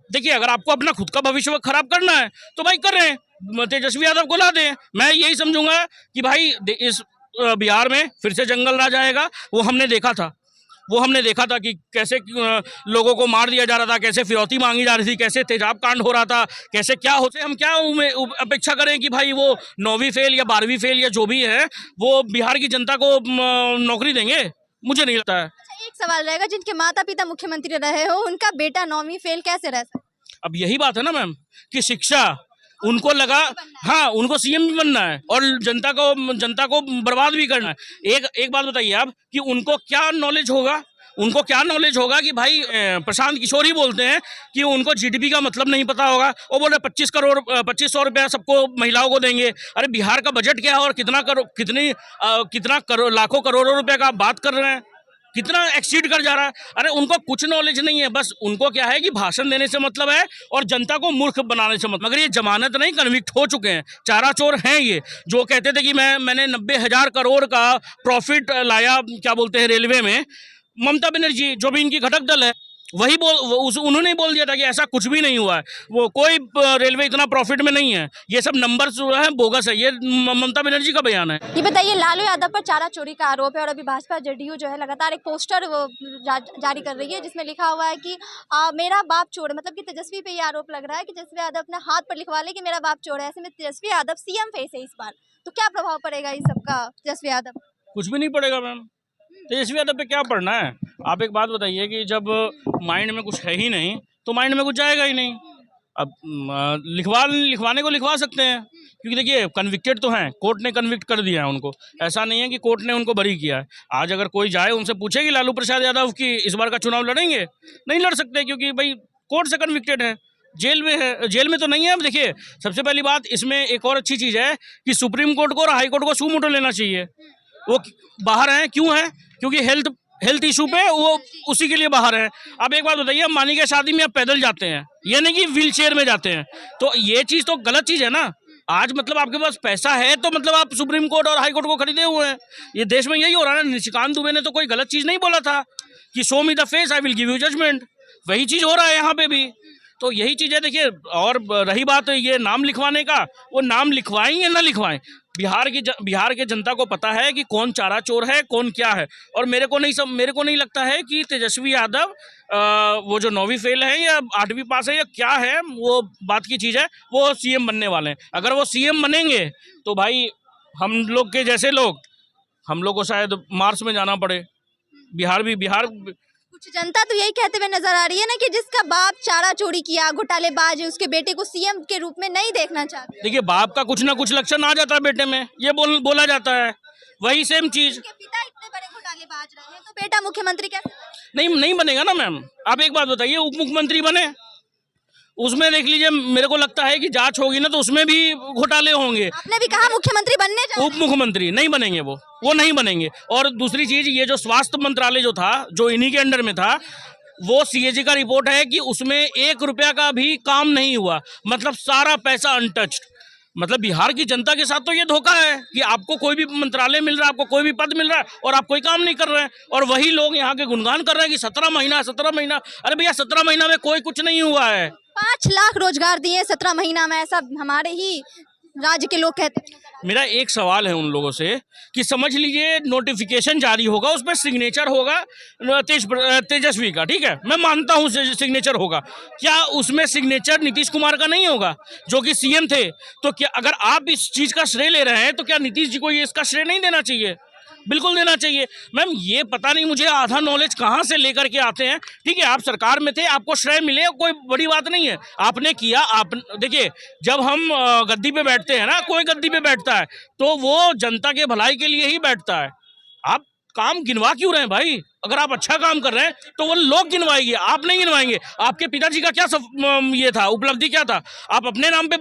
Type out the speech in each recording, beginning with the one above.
देखिए, अगर आपको अपना खुद का भविष्य खराब करना है तो भाई करें, तेजस्वी यादव को ला दें। मैं यही समझूंगा कि भाई इस बिहार में फिर से जंगल राज आएगा। वो हमने देखा था कि कैसे लोगों को मार दिया जा रहा था, कैसे फिरौती मांगी जा रही थी, कैसे तेजाब कांड हो रहा था, कैसे क्या होते। हम क्या अपेक्षा करें कि भाई वो 9वीं फेल या 12वीं फेल या जो भी है वो बिहार की जनता को नौकरी देंगे? मुझे नहीं लगता है। एक सवाल रहेगा, जिनके माता पिता मुख्यमंत्री रहे हो उनका बेटा 9वीं फेल कैसे रह सकता? अब यही बात है ना मैम कि शिक्षा उनको लगा, हाँ उनको सीएम भी बनना है और जनता को बर्बाद भी करना है। एक बात बताइए आप कि उनको क्या नॉलेज होगा कि भाई प्रशांत किशोर ही बोलते हैं कि उनको जीडीपी का मतलब नहीं पता होगा। वो बोले 2500 रुपया सबको महिलाओं को देंगे। अरे बिहार का बजट क्या है और कितना लाखों करोड़ों रुपए का आप बात कर रहे हैं, कितना एक्सीड कर जा रहा है। अरे उनको कुछ नॉलेज नहीं है, बस उनको क्या है कि भाषण देने से मतलब है और जनता को मूर्ख बनाने से मतलब। मगर ये जमानत नहीं, कन्विक्ट हो चुके हैं, चारा चोर हैं ये। जो कहते थे कि मैंने 90,000 करोड़ का प्रॉफिट लाया, क्या बोलते हैं, रेलवे में। ममता बनर्जी जो भी इनकी घटक दल है वही उन्होंने बोल दिया था कि ऐसा कुछ भी नहीं हुआ है, वो कोई रेलवे इतना प्रॉफिट में नहीं है, ये सब नंबर जो है बोगस है। ये ममता बनर्जी का बयान है। ये बताइए, लालू यादव पर चारा चोरी का आरोप है और अभी भाजपा जेडीयू जो है लगातार एक पोस्टर जारी कर रही है जिसमें लिखा हुआ है कि मेरा बाप चोर है। मतलब कि तेजस्वी पे ये आरोप लग रहा है कि तेजस्वी यादव अपने हाथ पर लिखवा ले कि मेरा बाप चोर है। ऐसे में तेजस्वी यादव सीएम फेस है इस बार, तो क्या प्रभाव पड़ेगा इस सबका तेजस्वी यादव? कुछ भी नहीं पड़ेगा मैम, तेजस्वी यादव पे क्या पढ़ना है। आप एक बात बताइए कि जब माइंड में कुछ है ही नहीं तो माइंड में कुछ जाएगा ही नहीं। अब लिखवाने को लिखवा सकते हैं, क्योंकि देखिए कन्विक्टेड तो हैं, कोर्ट ने कन्विक्ट कर दिया है उनको। ऐसा नहीं है कि कोर्ट ने उनको बरी किया है। आज अगर कोई जाए उनसे पूछे कि लालू प्रसाद यादव की इस बार का चुनाव लड़ेंगे, नहीं लड़ सकते, क्योंकि भाई कोर्ट से कन्विक्टेड है, जेल में है। जेल में तो नहीं है। अब देखिए, सबसे पहली बात इसमें एक और अच्छी चीज़ है कि सुप्रीम कोर्ट को और हाई कोर्ट को सू मोटो लेना चाहिए। वो बाहर हैं, क्यों है? क्योंकि हेल्थ इशू पे वो उसी के लिए बाहर है। अब एक बात बताइए, हम मानी के शादी में आप पैदल जाते हैं, ये नहीं कि व्हील चेयर में जाते हैं, तो ये चीज़ तो गलत चीज़ है ना। आज मतलब आपके पास पैसा है तो मतलब आप सुप्रीम कोर्ट और हाई कोर्ट को खरीदे हुए हैं। ये देश में यही हो रहा है ना। निशिकांत दुबे ने तो कोई गलत चीज़ नहीं बोला था कि show me the face I will give you judgement. वही चीज़ हो रहा है यहाँ पे भी। तो यही चीज़ है। देखिए, और रही बात ये नाम लिखवाने का, वो नाम लिखवाएं या ना लिखवाएं, बिहार के जनता को पता है कि कौन चारा चोर है, कौन क्या है। और मेरे को नहीं लगता है कि तेजस्वी यादव वो जो 9वीं फेल है या 8वीं पास है या क्या है, वो बात की चीज़ है, वो सीएम बनने वाले हैं। अगर वो सीएम बनेंगे तो भाई हम लोग के जैसे लोग, हम लोग को शायद मार्च में जाना पड़े। बिहार कुछ जनता तो यही कहते हुए नजर आ रही है ना कि जिसका बाप चारा चोरी किया, घोटालेबाज है, उसके बेटे को सीएम के रूप में नहीं देखना चाहते। देखिए, बाप का कुछ ना कुछ लक्षण आ जाता है बेटे में, ये बोला जाता है। वही सेम चीज। पिता इतने बड़े घोटालेबाज रहे हैं तो बेटा मुख्यमंत्री कैसे? नहीं बनेगा ना मैम। आप एक बात बताइए, उप मुख्यमंत्री बने, उसमें देख लीजिए, मेरे को लगता है कि जांच होगी ना तो उसमें भी घोटाले होंगे। आपने भी कहा मुख्यमंत्री बनने जा रहे हैं। उप मुख्यमंत्री नहीं बनेंगे, वो नहीं बनेंगे। और दूसरी चीज, ये जो स्वास्थ्य मंत्रालय जो था, जो इन्हीं के अंडर में था, वो सीएजी का रिपोर्ट है कि उसमें 1 रुपया का भी काम नहीं हुआ। मतलब सारा पैसा अनटच्ड। मतलब बिहार की जनता के साथ तो ये धोखा है कि आपको कोई भी मंत्रालय मिल रहा है, आपको कोई भी पद मिल रहा है और आप कोई काम नहीं कर रहे हैं। और वही लोग यहाँ के गुणगान कर रहे हैं कि 17 महीना। अरे भैया, 17 महीना में कोई कुछ नहीं हुआ है। 5 लाख रोजगार दिए 17 महीना में, ऐसा हमारे ही राज्य के लोग कहते हैं। मेरा एक सवाल है उन लोगों से कि समझ लीजिए नोटिफिकेशन जारी होगा, उस पर सिग्नेचर होगा तेजस्वी का, ठीक है, मैं मानता हूँ सिग्नेचर होगा। क्या उसमें सिग्नेचर नीतीश कुमार का नहीं होगा जो कि सीएम थे? तो क्या अगर आप इस चीज़ का श्रेय ले रहे हैं तो क्या नीतीश जी को ये इसका श्रेय नहीं देना चाहिए? बिल्कुल देना चाहिए। मैम, ये पता नहीं मुझे आधा नॉलेज कहाँ से लेकर के आते हैं। ठीक है, आप सरकार में थे, आपको श्रेय मिले, कोई बड़ी बात नहीं है, आपने किया। आप देखिए, जब हम गद्दी पे बैठते हैं ना, कोई गद्दी पे बैठता है तो वो जनता के भलाई के लिए ही बैठता है। आप काम गिनवा क्यों रहे हैं भाई? अगर आप अच्छा काम कर रहे हैं तो वो लोग गिनवाएंगे, आप नहीं गिनवाएंगे। आपके पिताजी का क्या ये था, उपलब्धि क्या था? आप अपने नाम पे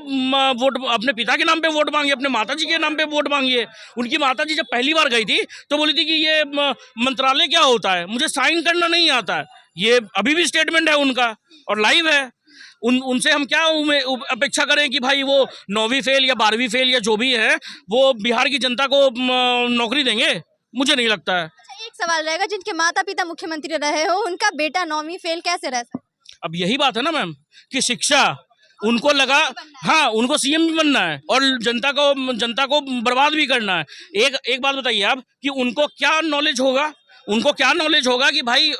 वोट, अपने पिता के नाम पे वोट मांगिए, अपने माताजी के नाम पे वोट मांगिए। उनकी माताजी जब पहली बार गई थी तो बोली थी कि ये मंत्रालय क्या होता है, मुझे साइन करना नहीं आता है। ये अभी भी स्टेटमेंट है उनका और लाइव है। उनसे हम क्या अपेक्षा करें कि भाई वो 9वीं फेल या 12वीं फेल या जो भी है वो बिहार की जनता को नौकरी देंगे? मुझे नहीं लगता है। एक सवाल रहेगा, जिनके माता पिता मुख्यमंत्री रहे हो उनका बेटा 9वीं फेल कैसे रह सकता? अब यही बात है ना मैम कि शिक्षा उनको लगा, हाँ उनको सीएम भी बनना है और जनता को बर्बाद भी करना है। एक बात बताइए आप कि उनको क्या नॉलेज होगा कि भाई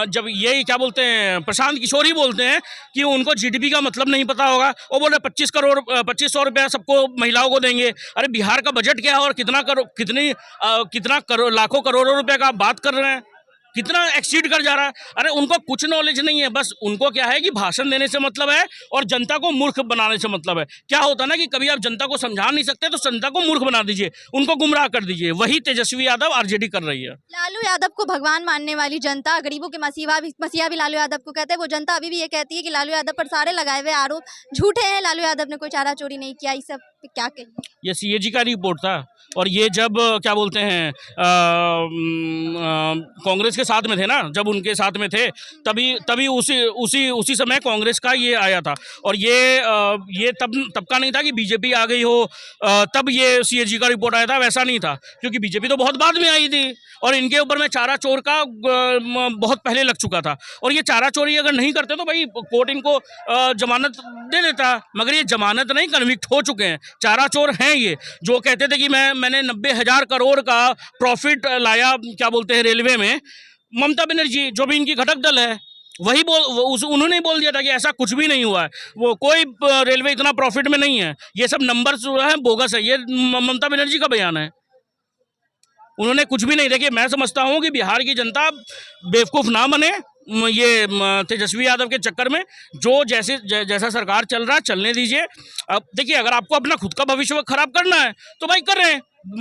जब ये क्या बोलते हैं, प्रशांत किशोर ही बोलते हैं कि उनको जीडीपी का मतलब नहीं पता होगा। वो बोल रहे 2500 रुपया सबको महिलाओं को देंगे। अरे बिहार का बजट क्या है और कितना लाखों करोड़ों रुपए का आप बात कर रहे हैं, कितना एक्सीड कर जा रहा है। अरे उनको कुछ नॉलेज नहीं है, बस उनको क्या है कि भाषण देने से मतलब है और जनता को मूर्ख बनाने से मतलब है। क्या होता है ना कि कभी आप जनता को समझा नहीं सकते तो जनता को मूर्ख बना दीजिए, उनको गुमराह कर दीजिए। वही तेजस्वी यादव आरजेडी कर रही है। लालू यादव को भगवान मानने वाली जनता, गरीबों के मसीहा भी लालू यादव को कहते हैं, वो जनता अभी भी ये कहती है कि लालू यादव पर सारे लगाए हुए आरोप झूठे हैं, लालू यादव ने कोई चारा चोरी नहीं किया। इस सब पे क्या कहें? ये सीएजी का रिपोर्ट था और ये जब क्या बोलते हैं कांग्रेस के साथ में थे ना, जब उनके साथ में थे तभी उसी समय कांग्रेस का ये आया था। और ये तब का नहीं था कि बीजेपी आ गई हो तब ये सीएजी का रिपोर्ट आया था, वैसा नहीं था, क्योंकि बीजेपी तो बहुत बाद में आई थी और इनके ऊपर में चारा चोर का बहुत पहले लग चुका था। और ये चारा चोरी अगर नहीं करते तो भाई कोर्ट इनको जमानत दे देता, मगर ये जमानत नहीं, कन्विक्ट हो चुके हैं, चारा चोर हैं ये। जो कहते थे कि मैंने 90,000 करोड़ का प्रॉफिट लाया क्या बोलते हैं रेलवे में, ममता बनर्जी जो भी इनकी घटक दल है वही उन्होंने बोल दिया था कि ऐसा कुछ भी नहीं हुआ है, वो कोई रेलवे इतना प्रॉफिट में नहीं है, ये सब नंबर जो है बोगस है। ये ममता बनर्जी का बयान है, उन्होंने कुछ भी नहीं। देखिए मैं समझता हूँ कि बिहार की जनता बेवकूफ़ ना बने ये तेजस्वी यादव के चक्कर में। जो जैसा सरकार चल रहा है चलने दीजिए। अब देखिए अगर आपको अपना खुद का भविष्य खराब करना है तो भाई कर रहे हैं,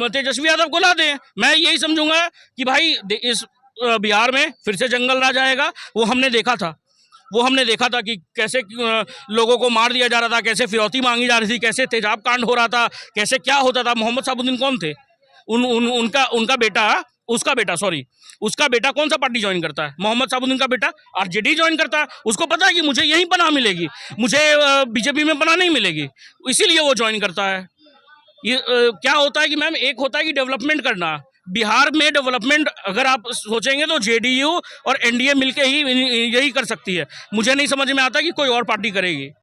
तेजस्वी यादव को ला दें। मैं यही समझूंगा कि भाई इस बिहार में फिर से जंगल राज आएगा। वो हमने देखा था कि कैसे लोगों को मार दिया जा रहा था, कैसे फिरौती मांगी जा रही थी, कैसे तेजाब कांड हो रहा था, कैसे क्या होता था। मोहम्मद साबुद्दीन कौन थे? उसका बेटा कौन सा पार्टी ज्वाइन करता है? मोहम्मद साबुद्दीन का बेटा आरजेडी ज्वाइन करता है। उसको पता है कि मुझे यहीं पनाह मिलेगी, मुझे बीजेपी में पनाह नहीं मिलेगी, इसीलिए वो ज्वाइन करता है। ये क्या होता है कि मैम, एक होता है कि डेवलपमेंट करना। बिहार में डेवलपमेंट अगर आप सोचेंगे तो जेडीयू और एनडीए मिलके ही यही कर सकती है। मुझे नहीं समझ में आता कि कोई और पार्टी करेगी।